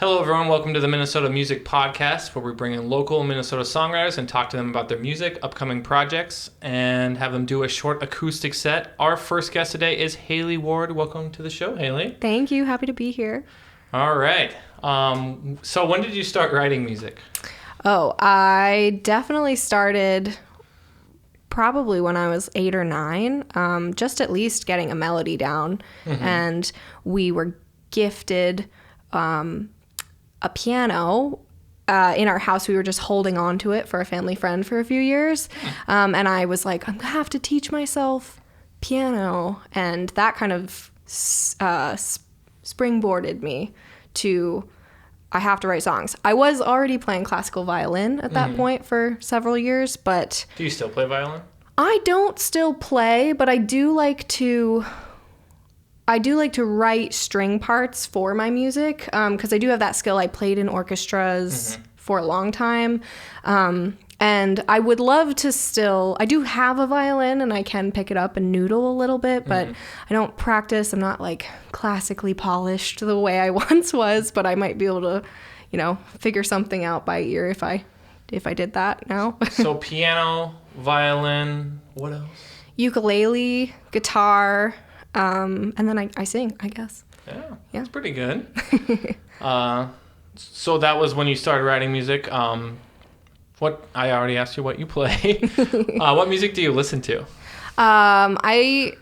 Hello, everyone. Welcome to the Minnesota Music Podcast, where we bring in local Minnesota songwriters and talk to them about their music, upcoming projects, and have them do a short acoustic set. Our first guest today is Hailey Ward. Welcome to the show, Hailey. Thank you. Happy to be here. All right. So when did you start writing music? Oh, I definitely started probably when I was 8 or 9, just at least getting a melody down. Mm-hmm. And we were gifted a piano in our house. We were just holding on to it for a family friend for a few years. And I was like, I'm going to have to teach myself piano. And that kind of springboarded me to, I have to write songs. I was already playing classical violin at that point for several years, but... Do you still play violin? I don't still play, but I do like to write string parts for my music, because I do have that skill. I played in orchestras for a long time, and I would love to still... I do have a violin, and I can pick it up and noodle a little bit, but I don't practice. I'm not, like, classically polished the way I once was, but I might be able to, figure something out by ear if I did that now. So piano, violin, what else? Ukulele, guitar... and then I sing, I guess. Yeah, that's pretty good. So that was when you started writing music. I already asked you what you play. What music do you listen to? I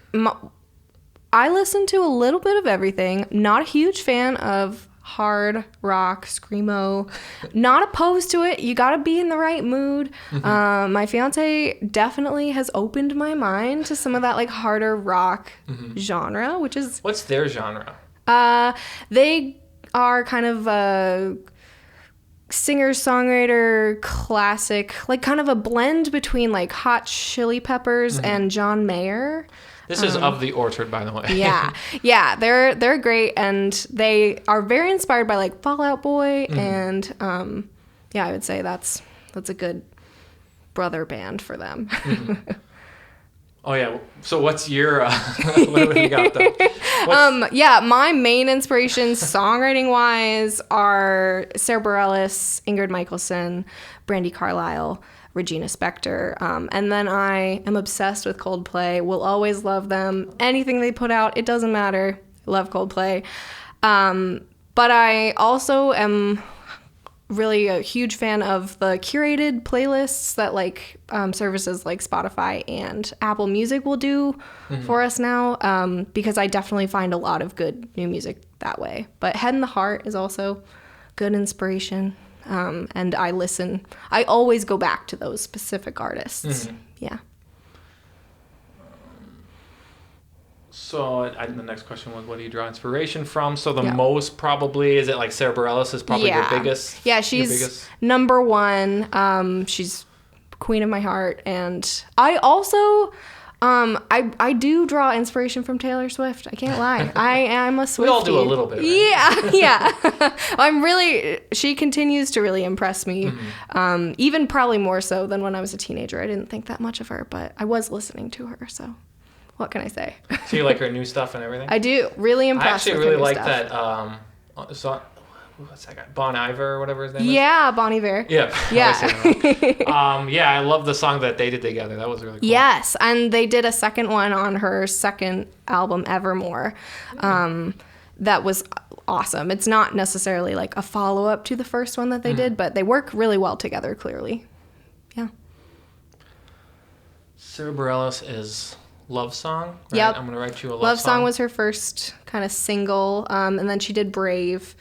listen to a little bit of everything. Not a huge fan of hard rock, screamo. Not opposed to it. You gotta be in the right mood. My fiance definitely has opened my mind to some of that like harder rock genre, which is... What's their genre? They are kind of a singer-songwriter classic, like kind of a blend between like Hot Chili Peppers and John Mayer. This is Of the Orchard, by the way. Yeah, they're great, and they are very inspired by like Fall Out Boy, and I would say that's a good brother band for them. Oh yeah. So what's your what have you got though? My main inspirations songwriting wise are Sarah Bareilles, Ingrid Michaelson, Brandi Carlile, Regina Spektor, and then I am obsessed with Coldplay. Will always love them. Anything they put out, it doesn't matter. Love Coldplay. But I also am really a huge fan of the curated playlists that like services like Spotify and Apple Music will do for us now, because I definitely find a lot of good new music that way. But Head in the Heart is also good inspiration. And I always go back to those specific artists. Yeah. So the next question was, what do you draw inspiration from? So most probably, is it like Sarah Bareilles is probably your biggest? Yeah, she's number one. She's queen of my heart. And I also... I do draw inspiration from Taylor Swift. I can't lie. I'm a Swiftie. We all do a little bit, right? Yeah. She continues to really impress me. Even probably more so than when I was a teenager. I didn't think that much of her, but I was listening to her, so what can I say? So you like her new stuff and everything? I do. Really impressed with her new stuff. I actually really like that, what's that guy? Bon Iver or whatever his name is? Yeah, Bon Iver. Yeah. I love the song that they did together. That was really cool. Yes, and they did a second one on her second album, Evermore. That was awesome. It's not necessarily like a follow-up to the first one that they did, but they work really well together, clearly. Yeah. Sarah Bareilles is Love Song, right? Yep. I'm going to write you a Love Song was her first kind of single, and then she did Brave,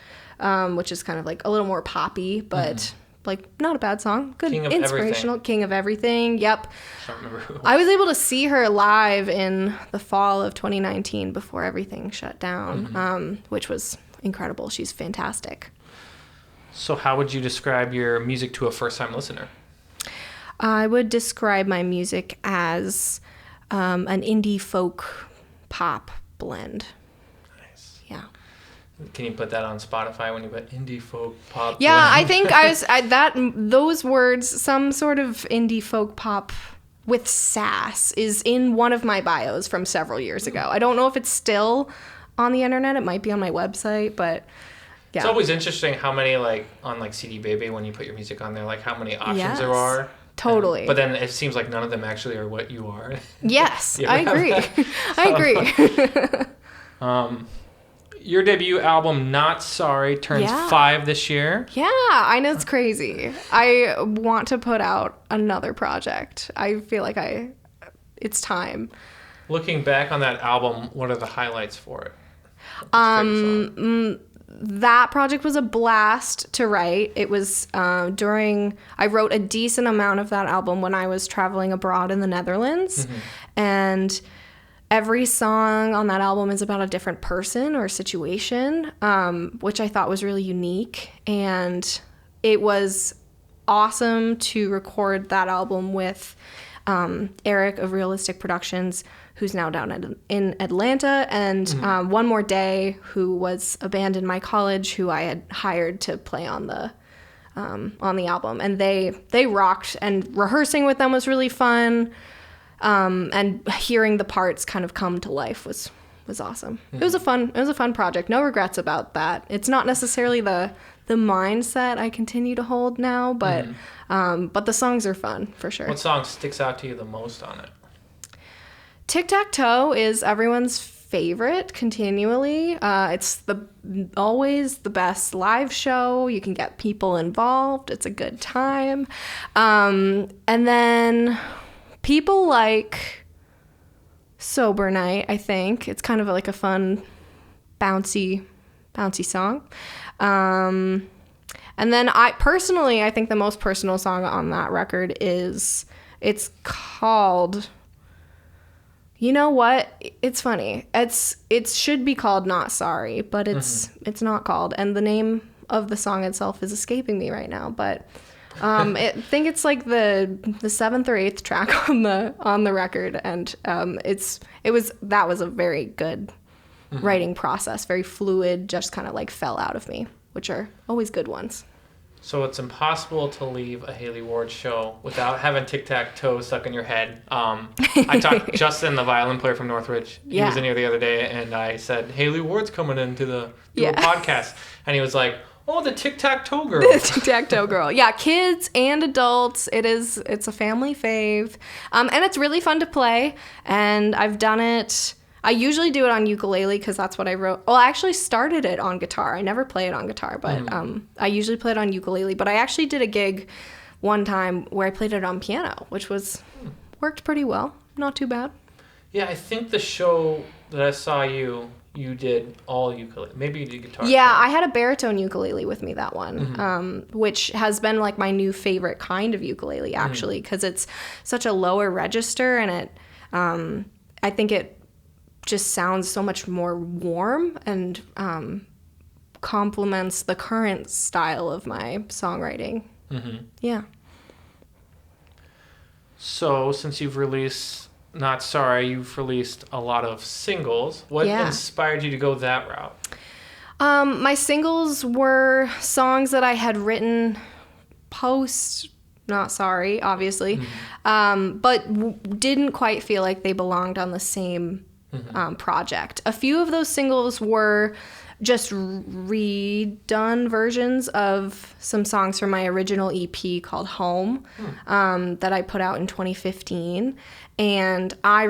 which is kind of like a little more poppy, but like not a bad song. Good, inspirational. King of Everything. Yep. I don't remember who. I was able to see her live in the fall of 2019 before everything shut down, which was incredible. She's fantastic. So how would you describe your music to a first-time listener? I would describe my music as an indie folk pop blend. Nice. Yeah. Can you put that on Spotify when you put indie folk pop? Yeah, I think those words, some sort of indie folk pop with sass, is in one of my bios from several years ago. I don't know if it's still on the internet. It might be on my website, but Yeah. It's always interesting how many, like, on, like, CD Baby, when you put your music on there, like, how many options Yes. there are. Totally. But then it seems like none of them actually are what you are. Yes, You I ever agree. have I agree. Your debut album, Not Sorry, turns 5 this year. Yeah, I know, it's crazy. I want to put out another project. I feel like it's time. Looking back on that album, what are the highlights for it? That project was a blast to write. It was I wrote a decent amount of that album when I was traveling abroad in the Netherlands. Mm-hmm. And every song on that album is about a different person or situation, which I thought was really unique. And it was awesome to record that album with Eric of Realistic Productions, who's now down in Atlanta, and One More Day, who was a band in my college who I had hired to play on the album. And they rocked, and rehearsing with them was really fun. And hearing the parts kind of come to life was awesome. Mm-hmm. It was a fun project. No regrets about that. It's not necessarily the mindset I continue to hold now, but the songs are fun for sure. What song sticks out to you the most on it? Tic Tac Toe is everyone's favorite continually. It's always the best live show. You can get people involved. It's a good time. And then people like Sober Night, I think. It's kind of like a fun, bouncy song. And then I think the most personal song on that record it's called, you know what? It's funny. It should be called Not Sorry, but it's not called. And the name of the song itself is escaping me right now, but I think it's like the 7th or 8th track on the record, and that was a very good writing process, very fluid, just kind of like fell out of me, which are always good ones. So it's impossible to leave a Hailey Ward show without having tic-tac-toe stuck in your head. I talked to Justin, the violin player from Northridge. He was in here the other day, and I said, Hailey Ward's coming in to do a podcast. And he was like, oh, the tic-tac-toe girl. The tic-tac-toe girl. Yeah, kids and adults. It's a family fave. And it's really fun to play. And I've done it. I usually do it on ukulele because that's what I wrote. Well, I actually started it on guitar. I never play it on guitar, but I usually play it on ukulele. But I actually did a gig one time where I played it on piano, which worked pretty well. Not too bad. Yeah, I think the show that I saw you did all ukulele. Maybe you did guitar. Yeah, I had a baritone ukulele with me that one, which has been like my new favorite kind of ukulele, actually, because it's such a lower register, and I think it just sounds so much more warm and complements the current style of my songwriting. Mm-hmm. Yeah. So since you've released Not Sorry, you've released a lot of singles. What inspired you to go that route? My singles were songs that I had written post Not Sorry, obviously, but didn't quite feel like they belonged on the same project. A few of those singles were just redone versions of some songs from my original EP called Home, that I put out in 2015. And I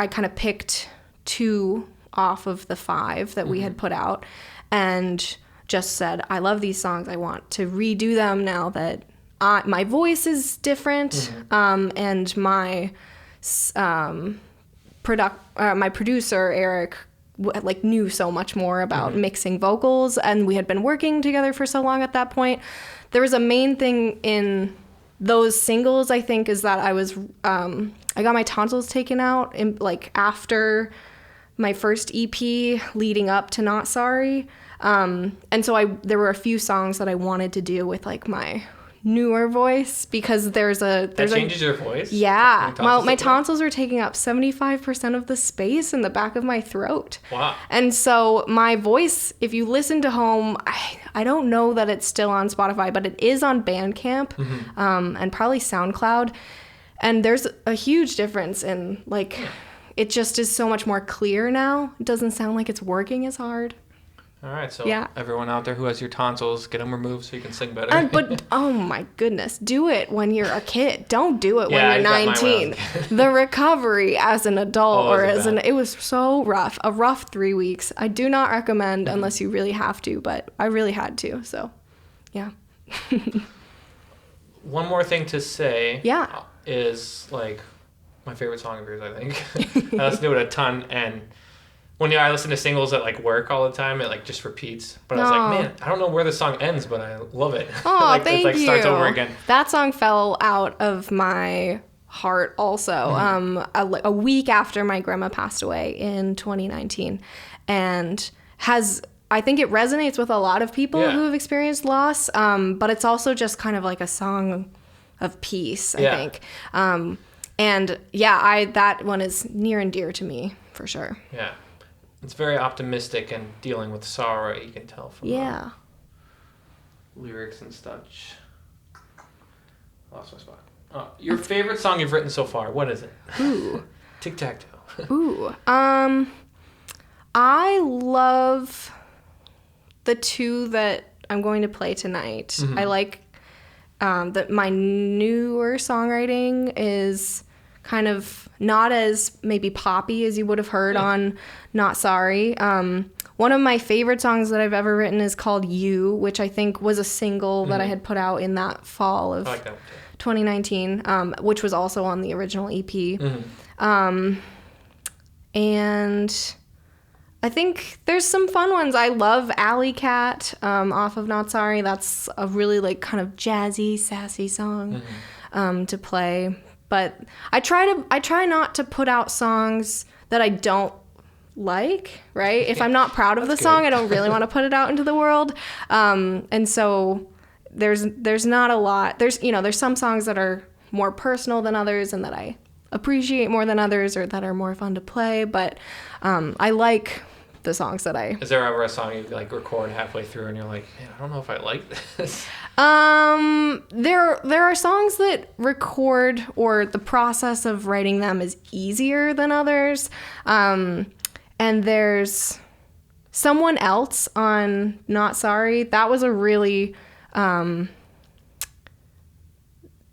kind of picked 2 off of the 5 that we had put out and just said, I love these songs. I want to redo them now that my voice is different, and my producer Eric knew so much more about mixing vocals, and we had been working together for so long at that point. There was a main thing in those singles, I think, is that I got my tonsils taken out after my first EP leading up to Not Sorry, and so there were a few songs that I wanted to do with my newer voice, because that changes your voice. Yeah. Well, my tonsils were taking up 75% of the space in the back of my throat. Wow. And so my voice, if you listen to Home, I don't know that it's still on Spotify, but it is on Bandcamp, and probably SoundCloud. And there's a huge difference in it just is so much more clear now. It doesn't sound like it's working as hard. All right, so Yeah. everyone out there who has your tonsils, get them removed so you can sing better. But oh my goodness, do it when you're a kid. Don't do it Yeah, when you're I got mine when I 19. was The recovery as an adult Oh, or is it as bad? it was so rough. A rough 3 weeks. I do not recommend unless you really have to, but I really had to. So, yeah. One more thing to say Yeah. is, like, my favorite song of yours, I think. I listen to it a ton, and when I listen to singles at, like, work all the time, it, like, just repeats. But I was like, man, I don't know where the song ends, but I love it. Oh, like, thank it, like, you. starts over again. That song fell out of my heart also a week after my grandma passed away in 2019, and I think it resonates with a lot of people who have experienced loss, but it's also just kind of like a song of peace, I think. And yeah, that one is near and dear to me for sure. Yeah. It's very optimistic and dealing with sorrow, you can tell from the lyrics and such. Lost my spot. Your favorite song you've written so far, what is it? Ooh. Tic-tac-toe. Ooh. I love the two that I'm going to play tonight. I like that my newer songwriting is kind of not as maybe poppy as you would have heard on Not Sorry. One of my favorite songs that I've ever written is called You, which I think was a single that I had put out in that fall of 2019, which was also on the original EP. And I think there's some fun ones. I love Alley Cat off of Not Sorry. That's a really like kind of jazzy, sassy song to play. But I try not to put out songs that I don't like, right? If I'm not proud of the song, I don't really want to put it out into the world. And so there's not a lot. There's some songs that are more personal than others and that I appreciate more than others or that are more fun to play. But I like the songs that I... Is there ever a song you like record halfway through and you're like, man, I don't know if I like this? There are songs that record or the process of writing them is easier than others. And there's Someone Else on Not Sorry. That was a really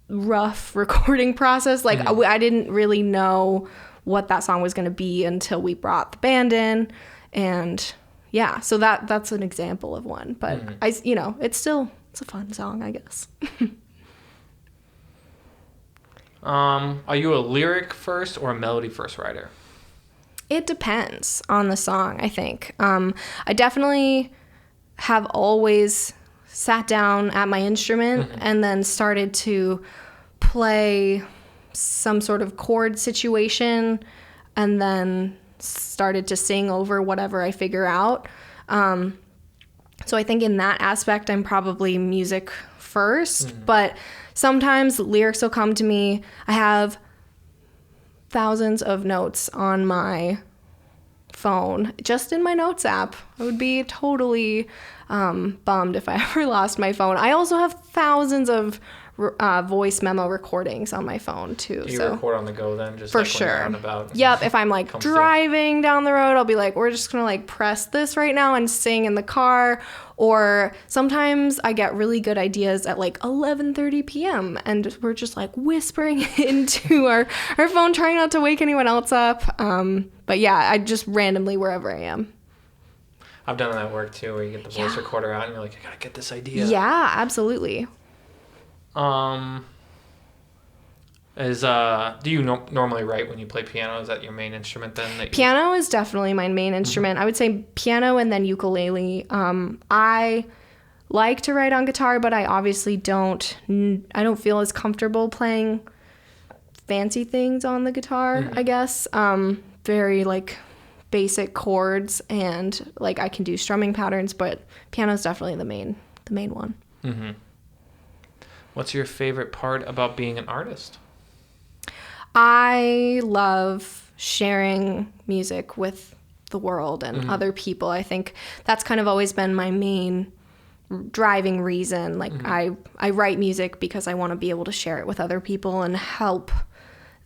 rough recording process. Like I didn't really know what that song was going to be until we brought the band in. And yeah, so that's an example of one, but it's a fun song, I guess. Are you a lyric first or a melody first writer? It depends on the song, I think. I definitely have always sat down at my instrument and then started to play some sort of chord situation and then started to sing over whatever I figure out. So I think in that aspect, I'm probably music first, but sometimes lyrics will come to me. I have thousands of notes on my phone, just in my notes app. I would be totally bummed if I ever lost my phone. I also have thousands of voice memo recordings on my phone too. Do you record on the go then? Just for like sure. When you're out and about? Yep. If I'm like driving down the road, I'll be like, we're just gonna like press this right now and sing in the car. Or sometimes I get really good ideas at like 11:30 p.m. and we're just like whispering into our phone, trying not to wake anyone else up. But yeah, I just randomly wherever I am. I've done that work too, where you get the voice recorder out and you're like, I gotta get this idea. Yeah, absolutely. Do you normally write when you play piano? Is that your main instrument then? Piano is definitely my main instrument. I would say piano and then ukulele. I like to write on guitar, but I obviously don't feel as comfortable playing fancy things on the guitar, I guess. Very like basic chords and like I can do strumming patterns, but piano is definitely the main one. Mm-hmm. What's your favorite part about being an artist? I love sharing music with the world and other people. I think that's kind of always been my main driving reason. Like I write music because I want to be able to share it with other people and help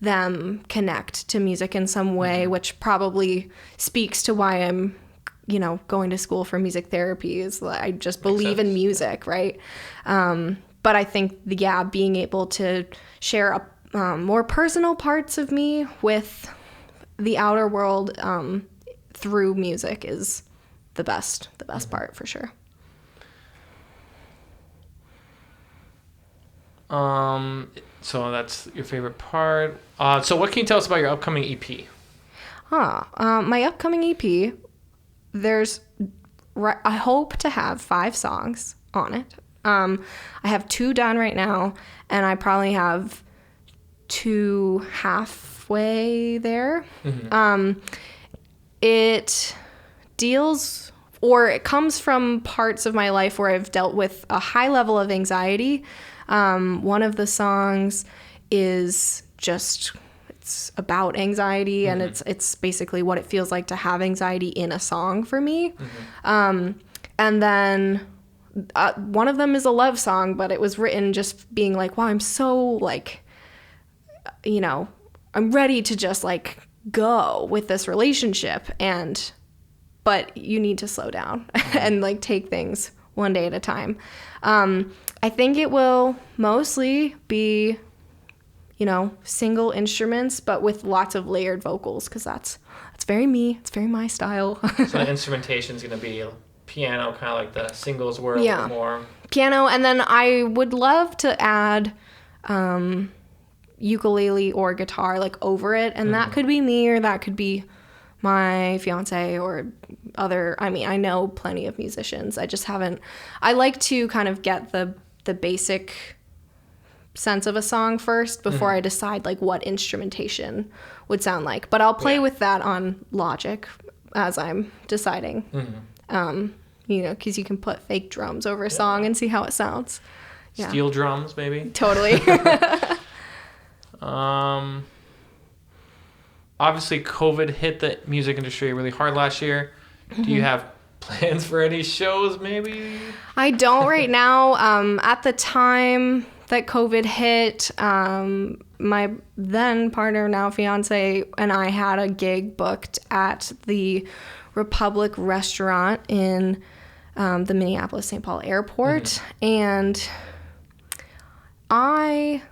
them connect to music in some way, which probably speaks to why I'm going to school for music therapy is I just believe in music, right? But I think, being able to share more personal parts of me with the outer world through music is the best part for sure. So that's your favorite part. So what can you tell us about your upcoming EP? My upcoming EP, I hope to have 5 songs on it. I have 2 done right now, and I probably have 2 halfway there. It comes from parts of my life where I've dealt with a high level of anxiety. One of the songs is it's about anxiety, and it's basically what it feels like to have anxiety in a song for me. And then one of them is a love song, but it was written just being like, wow, I'm so I'm ready to just go with this relationship, but you need to slow down and take things one day at a time. I think it will mostly be, single instruments, but with lots of layered vocals, because that's very me. It's very my style. So the instrumentation is going to be piano, kind of like the singles were a little more. Piano, and then I would love to add ukulele or guitar over it, and that could be me or that could be my fiance or other. I know plenty of musicians. I like to kind of get the basic sense of a song first before I decide what instrumentation would sound like. But I'll play with that on Logic as I'm deciding. Because you can put fake drums over a song and see how it sounds. Yeah. Steel drums, maybe? Totally. Obviously, COVID hit the music industry really hard last year. Do you have plans for any shows, maybe? I don't right now. At the time that COVID hit, my then partner, now fiance, and I had a gig booked at the Republic restaurant in the Minneapolis-St. Paul airport. And I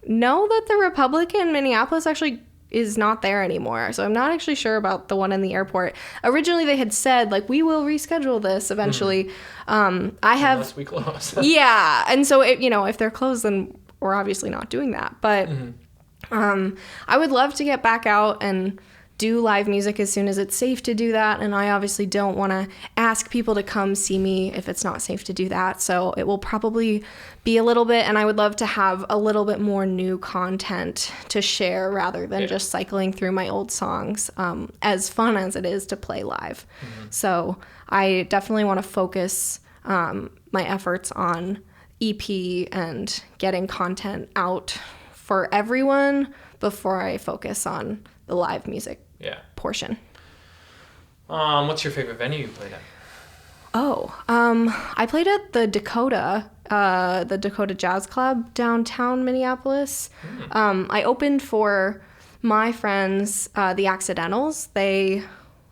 know that the Republic in Minneapolis actually is not there anymore. So I'm not actually sure about the one in the airport. Originally they had said we will reschedule this eventually. Unless we close. Yeah. And so if they're closed, then we're obviously not doing that. But I would love to get back out and do live music as soon as it's safe to do that. And I obviously don't want to ask people to come see me if it's not safe to do that. So it will probably be a little bit, and I would love to have a little bit more new content to share rather than just cycling through my old songs, as fun as it is to play live. So I definitely want to focus my efforts on EP and getting content out for everyone before I focus on the live music portion. What's your favorite venue you played at? I played at the Dakota Jazz Club downtown Minneapolis. I opened for my friends, the Accidentals. They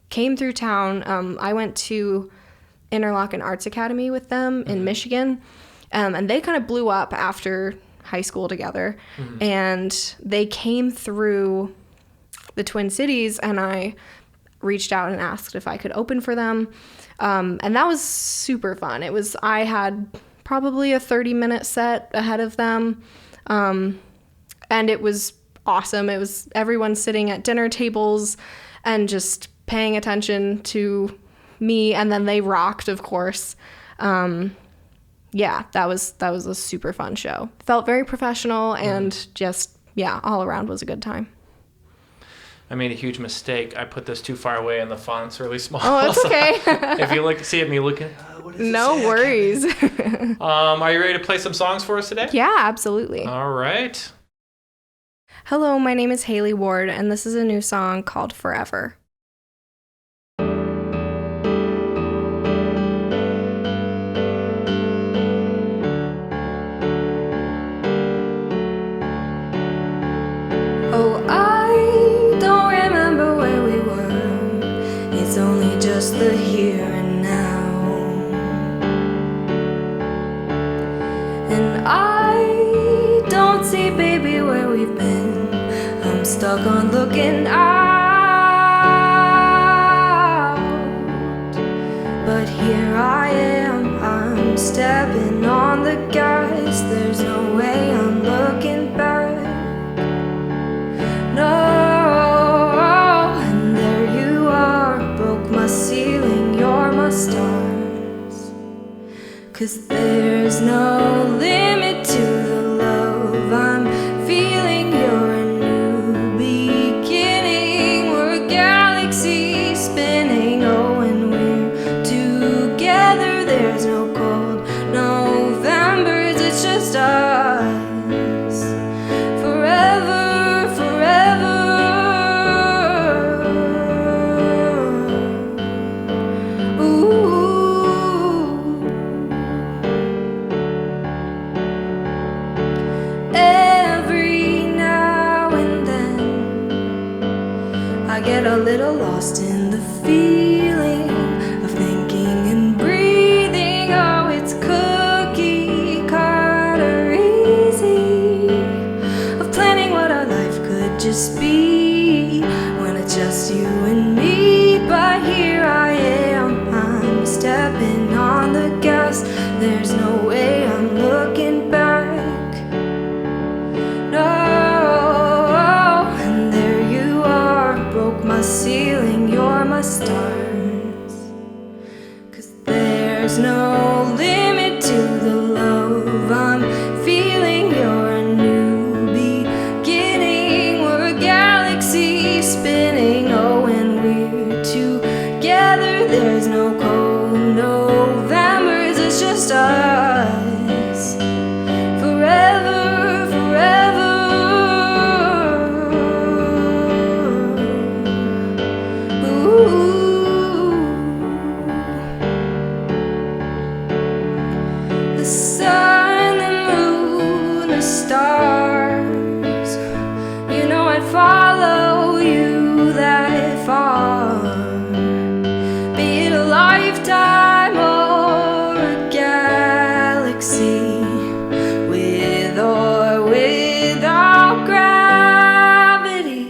came through town. I went to Interlochen Arts Academy with them in Michigan, and they kind of blew up after high school together. And they came through the Twin Cities, and I reached out and asked if I could open for them. And that was super fun. I had probably a 30-minute set ahead of them. And it was awesome. It was everyone sitting at dinner tables and just paying attention to me. And then they rocked, of course. That was a super fun show. Felt very professional and just, all around was a good time. I made a huge mistake. I put this too far away and the font's really small. Oh, that's okay. If you see at me looking, what does no worries. Are you ready to play some songs for us today? Yeah, absolutely. All right. Hello, my name is Hailey Ward, and this is a new song called Forever. The here baby, where we've been. I'm stuck on looking out, but here I am, I'm stepping on the gas. There's no way I'm looking back. No, and there you are, broke my ceiling, you're my stars. 'Cause there's no limit to the love I'm feeling. You're a new beginning, we're a galaxy spinning. Oh, when we're together, there's no cold Novembers, it's just us. Forever, forever. I get a little lost in the feeling of thinking and breathing. Oh, it's cookie cutter easy, of planning what our life could just be when it's just you and me. But here I am, I'm stepping on the gas. There's no way I'm looking back. No, my ceiling, you're my stars. 'Cause there's no limit to the love I'm feeling. You're a new beginning, we're a galaxy spinning. Oh, when we're together, there's no cold Novembers, it's just us. Forever, forever. The sun, the moon, the stars, you know I'd follow you that far. Be it a lifetime or a galaxy, with or without gravity.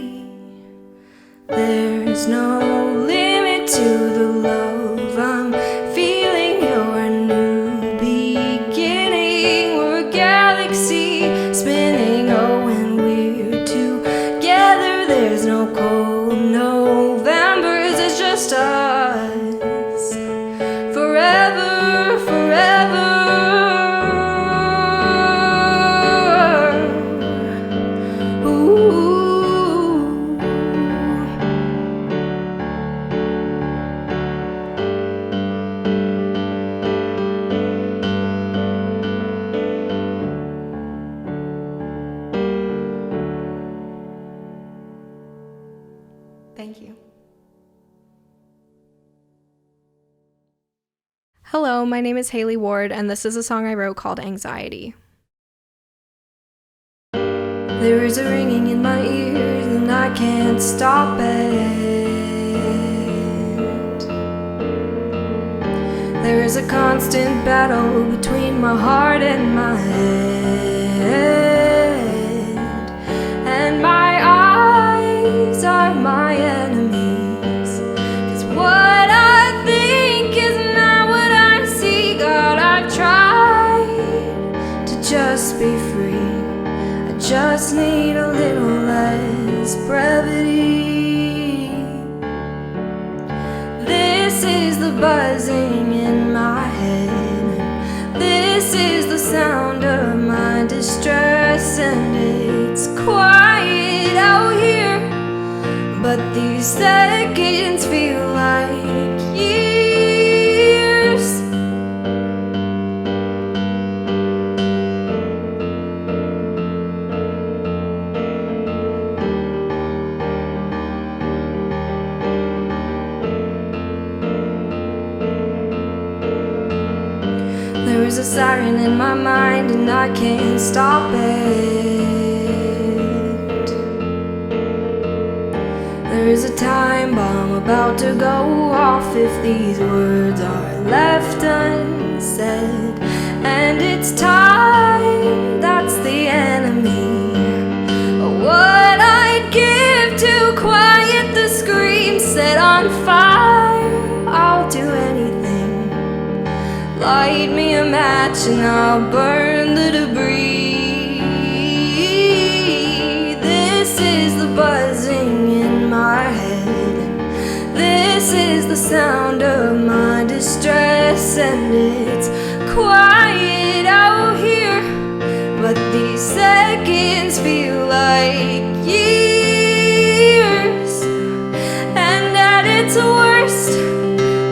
There's no limit to the love I'm feeling. You're a new beginning, we're a galaxy spinning. Oh, when we're together, there's no cold Novembers, it's just us. Forever, forever. Thank you. Hello, my name is Hailey Ward, and this is a song I wrote called Anxiety. There is a ringing in my ears, and I can't stop it. There is a constant battle between my heart and my head, and my eyes are my enemies. 'Cause what I think is not what I see. God, I've tried to just be free. I just need a little less brevity. This is the buzzing in my head. This is the sound of my distress, and it's quiet out here, but these seconds feel like years. There is a siren in my mind, and I can't stop it. There is a time bomb about to go off if these words are left unsaid. And it's time, that's the enemy. match and I'll burn the debris. This is the buzzing in my head. This is the sound of my distress, and it's quiet out here, but these seconds feel like years. And at its worst,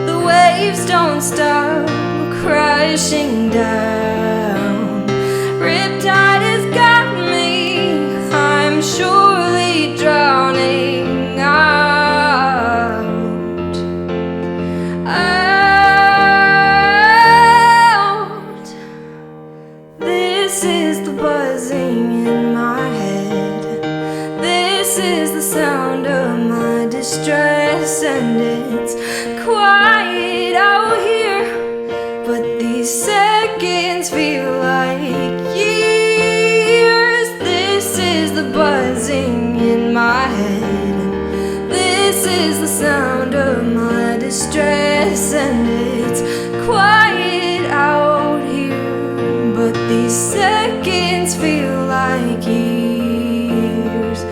the waves don't stop crashing down. Riptide has got me, I'm surely drowning out. Out. This is the buzzing in my head. This is the sound of my distress, and it's quiet out here, but these seconds feel like years. This is the buzzing in my head. This is the sound of my distress, and it's quiet out here, but these seconds feel like years.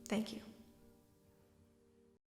Thank you.